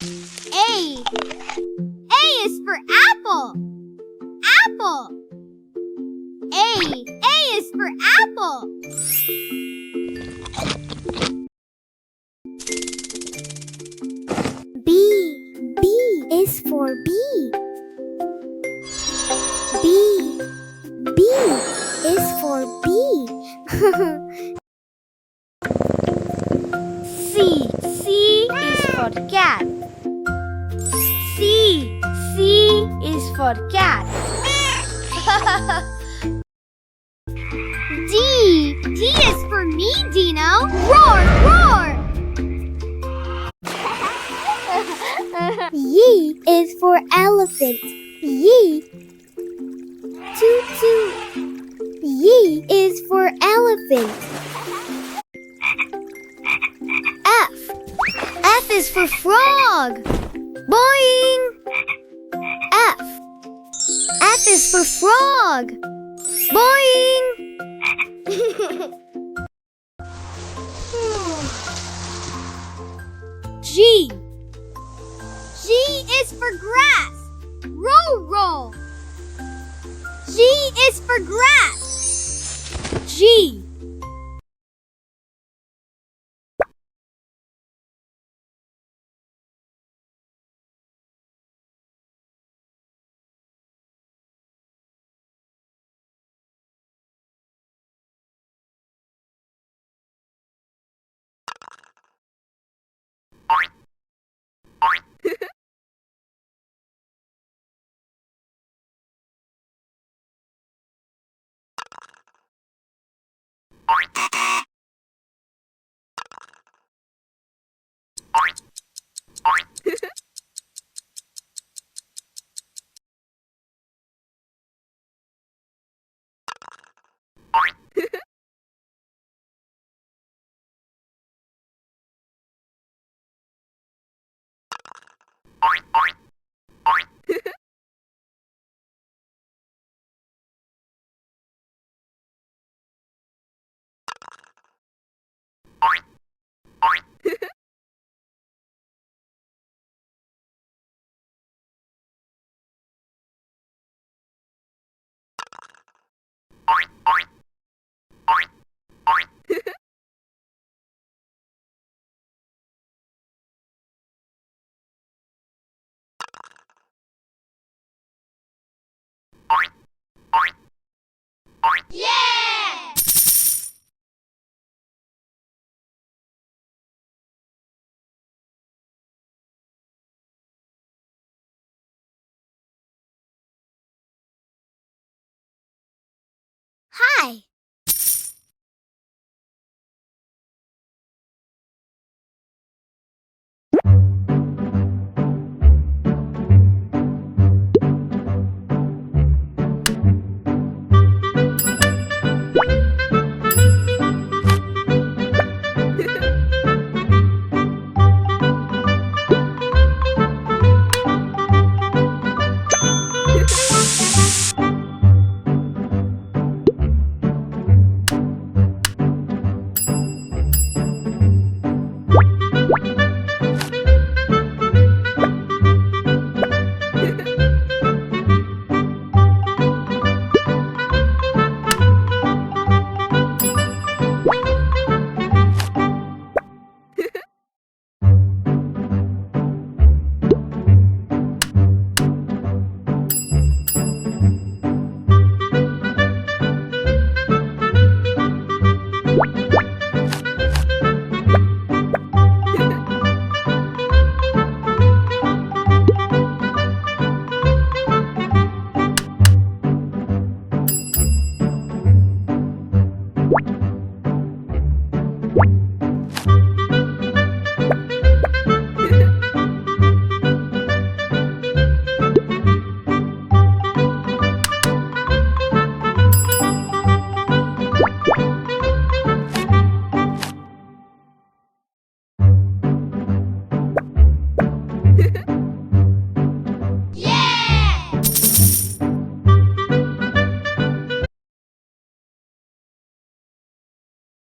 A. A is for apple. Apple. A is for apple. B is for bee. B is for bee. C is for cat. C is for cat. D is for me, Dino. Roar, roar. Y is for elephant. Y. Toot toot. Y is for elephant. F is for frog. Boing. F is for frog. Boing. G is for grass. Roll, roll. G is for grass. G. Yeah! Hi.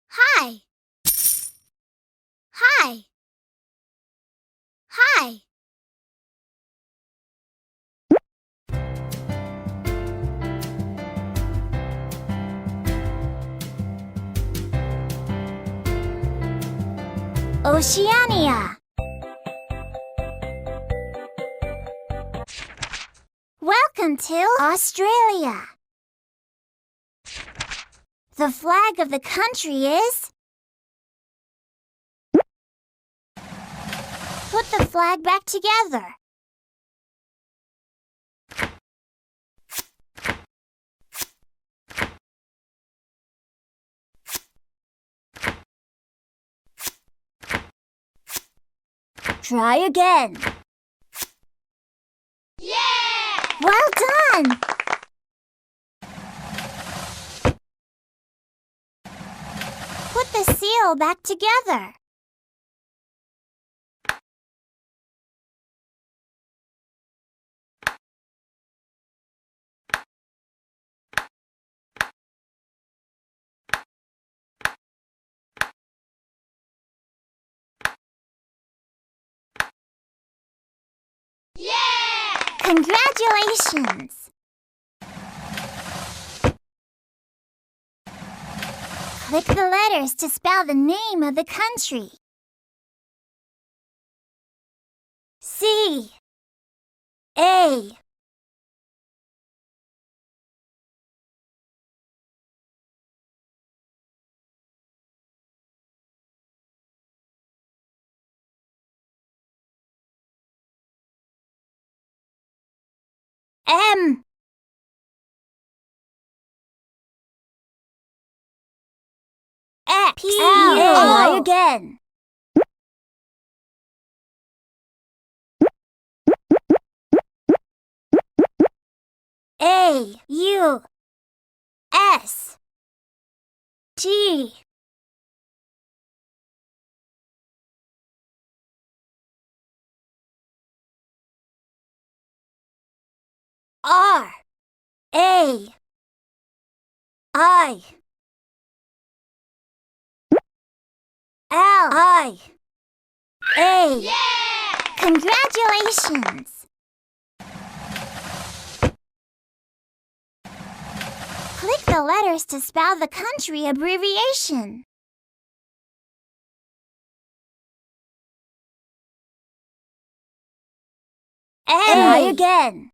Hi. Hi. Hi. Oceania. Welcome to Australia. The flag of the country is... Put the flag back together. Try again. Yeah! Well done! Put the seal back together. Yeah! Congratulations! Click the letters to spell the name of the country. C A M X P L. U. Try again. A U S T R A I L I A. Yeah! Congratulations! Click the letters to spell the country abbreviation. A. Try again.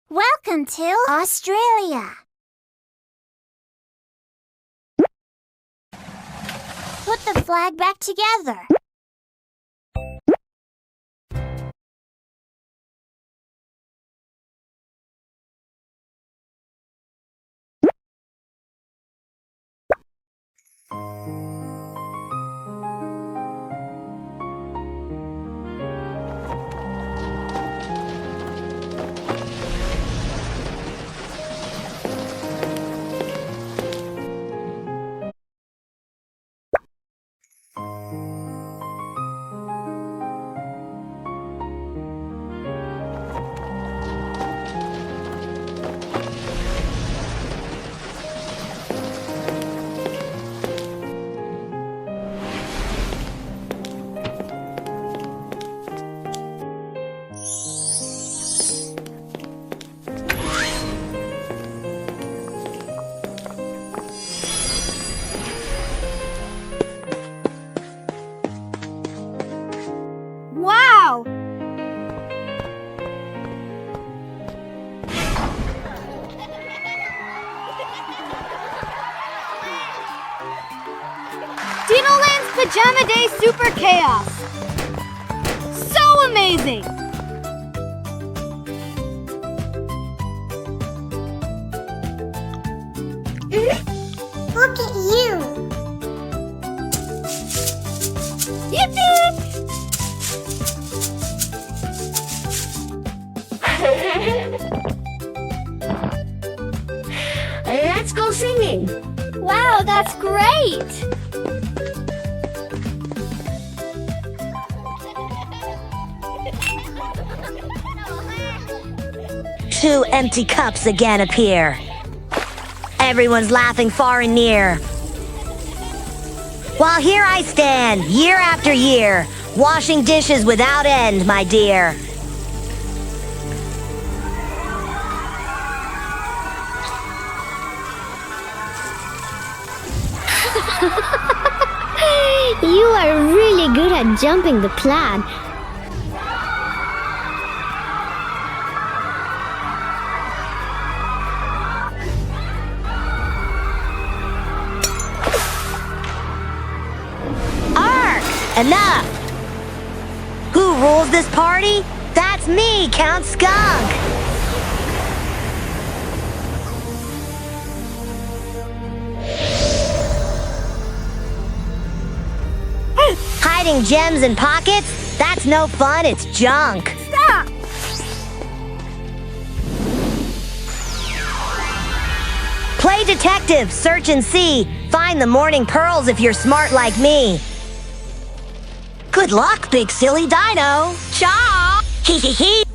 Welcome to Australia. Put the flag back together. Wow! Dinoland's Pajama Day Super Chaos! So amazing! Look at you. Yippee! Let's go singing. Wow, that's great! Two empty cups again appear. Everyone's laughing far and near. While here I stand, year after year, washing dishes without end, my dear. You are really good at jumping the plan. Enough! Who rules this party? That's me, Count Skunk! Hiding gems in pockets? That's no fun, it's junk. Stop! Play detective, search and see. Find the morning pearls if you're smart like me. Good luck, big silly dino. Cha! Hee hee hee!